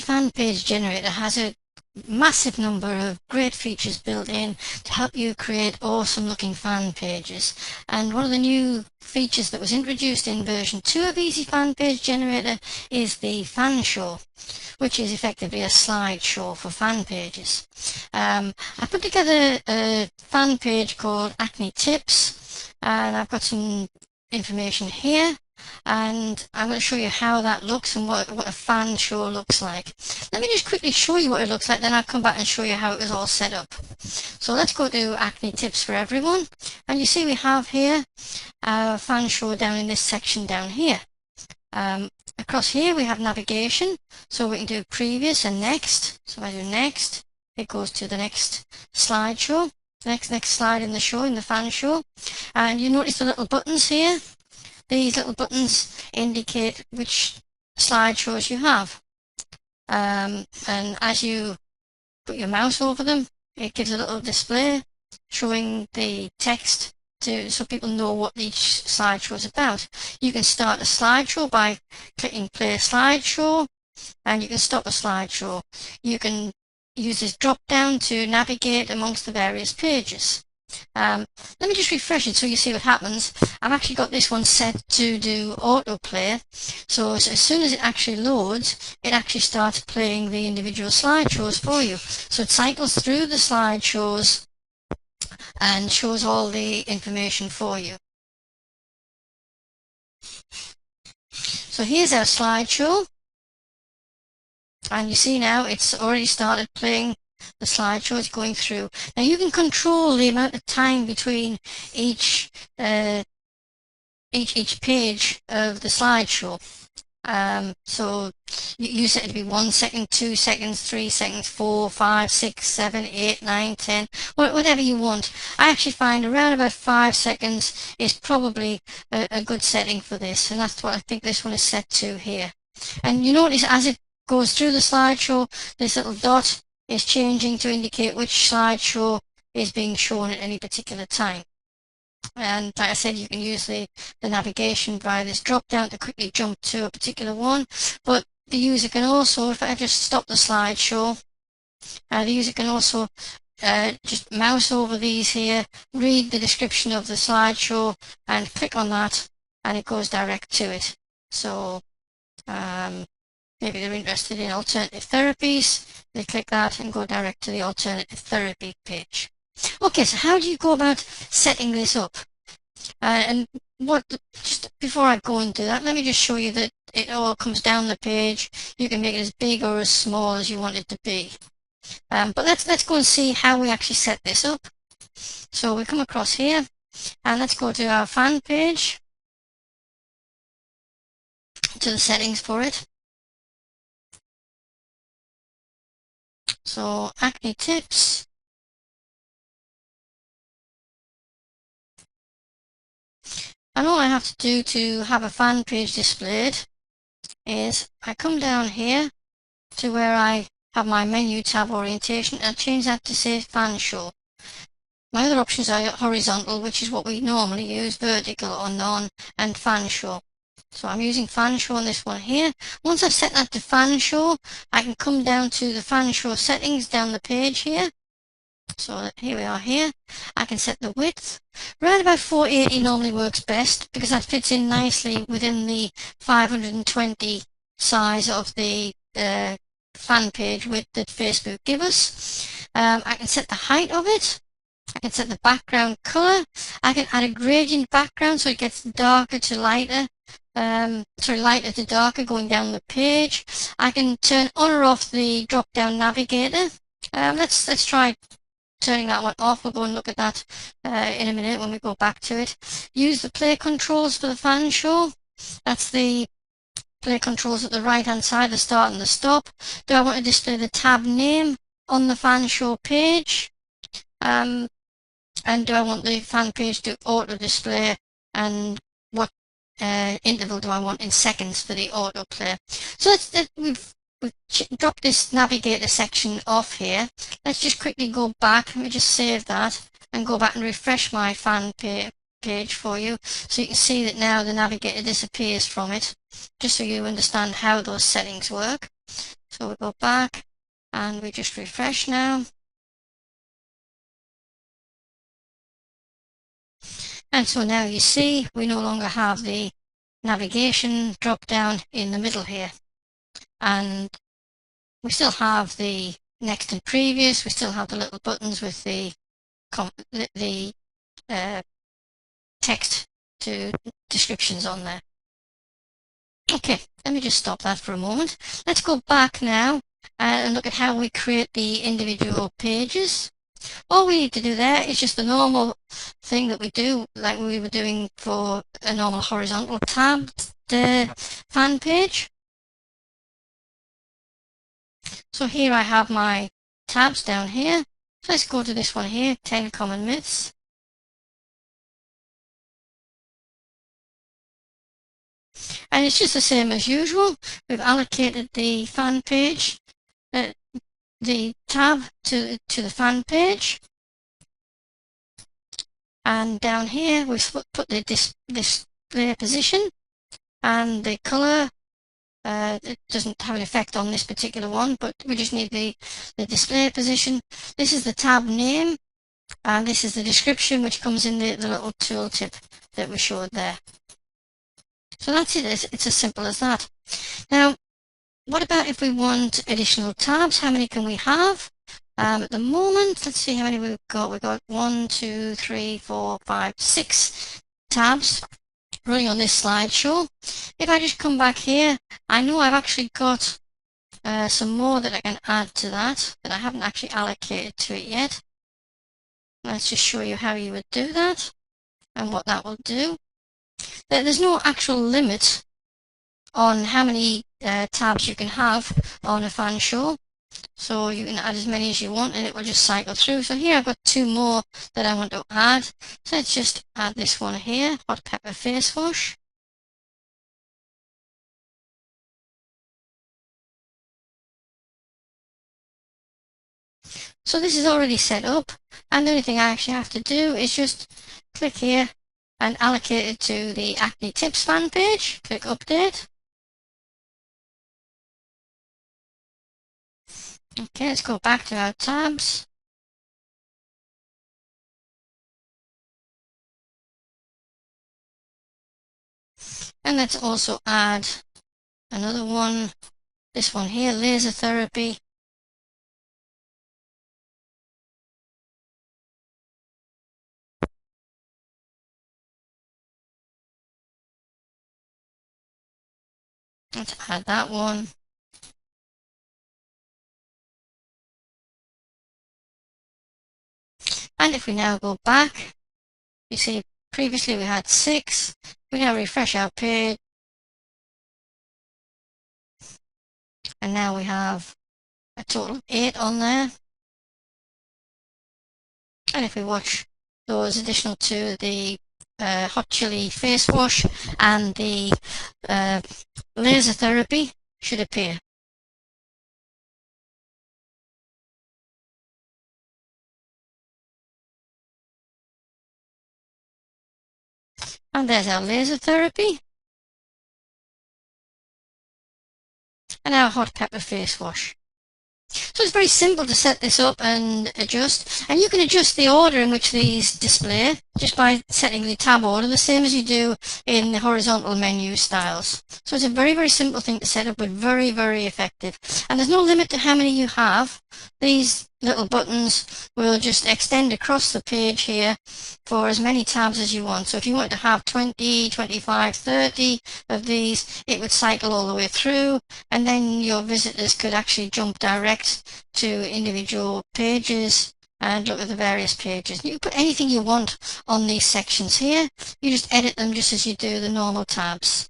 EzFanpageGenerator has a massive number of great features built in to help you create awesome looking fan pages. And one of the new features that was introduced in version 2 of EzFanpageGenerator is the Fanshow, which is effectively a slideshow for fan pages. I put together a fan page called Acne Tips, and I've got some information here, and I'm going to show you how that looks and what a fan show looks like. Let me just quickly show you what it looks like, then I'll come back and show you how it was all set up. So let's go to Acne Tips for Everyone, and you see we have here our fan show down in this section down here. Across here we have navigation, so we can do previous and next. So if I do next, it goes to the next slideshow, next slide in the show, in the fan show. And you notice the little buttons here. These little buttons indicate which slideshows you have. And as you put your mouse over them, it gives a little display showing the text so people know what each slideshow is about. You can start a slideshow by clicking play slideshow, and you can stop a slideshow. You can use this drop down to navigate amongst the various pages. Let me just refresh it so you see what happens. I've actually got this one set to do autoplay, so as soon as it actually loads, it actually starts playing the individual slideshows for you. So it cycles through the slideshows and shows all the information for you. So here's our slideshow, and you see now it's already started playing the slideshow. Is going through. Now you can control the amount of time between each page of the slideshow. So you set it to be 1 second, 2 seconds, 3 seconds, 4, 5, 6, 7, 8, 9, 10, whatever you want. I actually find around about 5 seconds is probably a good setting for this, and that's what I think this one is set to here. And you notice as it goes through the slideshow, this little dot is changing to indicate which slideshow is being shown at any particular time. And like I said, you can use the navigation via this drop down to quickly jump to a particular one, but the user can also, if I just stop the slideshow, the user can also just mouse over these here, read the description of the slideshow and click on that, and it goes direct to it. So maybe they're interested in alternative therapies, they click that and go direct to the alternative therapy page. Okay, so how do you go about setting this up? And just before I go into that, let me just show you that it all comes down the page. You can make it as big or as small as you want it to be. But let's go and see how we actually set this up. So we come across here, and let's go to our fan page, to the settings for it. So Acne Tips. And all I have to do to have a fan page displayed is I come down here to where I have my menu tab orientation and change that to say Fan Show. My other options are horizontal, which is what we normally use, vertical or none, and Fan Show. So I'm using Fan Show on this one here. Once I've set that to Fan Show, I can come down to the Fan Show settings down the page here. So here we are here. I can set the width. Around about 480 normally works best because that fits in nicely within the 520 size of the fan page width that Facebook give us. I can set the height of it. I can set the background color. I can add a gradient background so it gets darker to lighter. Lighter to darker going down the page. I can turn on or off the drop down navigator. Let's try turning that one off. We'll go and look at that in a minute when we go back to it. Use the play controls for the fan show. That's the play controls at the right hand side, the start and the stop. Do I want to display the tab name on the fan show page? And do I want the fan page to auto display, and what interval do I want in seconds for the autoplay? So we've dropped this navigator section off here. Let's just quickly go back. Let me just save that and go back and refresh my fan page for you, so you can see that now the navigator disappears from it, just so you understand how those settings work. So we go back and we just refresh now. And so now you see we no longer have the navigation drop down in the middle here. And we still have the next and previous, we still have the little buttons with the text to descriptions on there. Okay, let me just stop that for a moment. Let's go back now and look at how we create the individual pages. All we need to do there is just the normal thing that we do, like we were doing for a normal horizontal tabbed fan page. So here I have my tabs down here. So let's go to this one here, 10 common myths. And it's just the same as usual. We've allocated the fan page, the tab to the fan page. And down here we've put the display position and the color. It doesn't have an effect on this particular one, but we just need the display position. This is the tab name, and this is the description, which comes in the little tooltip that we showed there. So that's it. It's as simple as that. Now, what about if we want additional tabs? How many can we have? At the moment, let's see how many we've got. We've got 1, 2, 3, 4, 5, 6 tabs running on this slideshow. If I just come back here, I know I've actually got some more that I can add to that I haven't actually allocated to it yet. Let's just show you how you would do that and what that will do. There's no actual limit on how many tabs you can have on a Fanshow. So you can add as many as you want and it will just cycle through. So here I've got 2 more that I want to add. So let's just add this one here, hot pepper face wash. So this is already set up, and the only thing I actually have to do is just click here and allocate it to the Acne Tips fan page. Click Update. Okay, let's go back to our tabs. And let's also add another one, this one here, laser therapy. Let's add that one. And if we now go back, you see previously we had 6. We now refresh our page. And now we have a total of 8 on there. And if we watch those additional 2, the hot chili face wash and the laser therapy should appear. And there's our laser therapy and our hot pepper face wash. So it's very simple to set this up and adjust, and you can adjust the order in which these display just by setting the tab order the same as you do in the horizontal menu styles. So it's a very, very simple thing to set up, but very, very effective. And there's no limit to how many you have. These little buttons will just extend across the page here for as many tabs as you want. So if you want to have 20, 25, 30 of these, it would cycle all the way through, and then your visitors could actually jump direct to individual pages and look at the various pages. You can put anything you want on these sections here. You just edit them just as you do the normal tabs.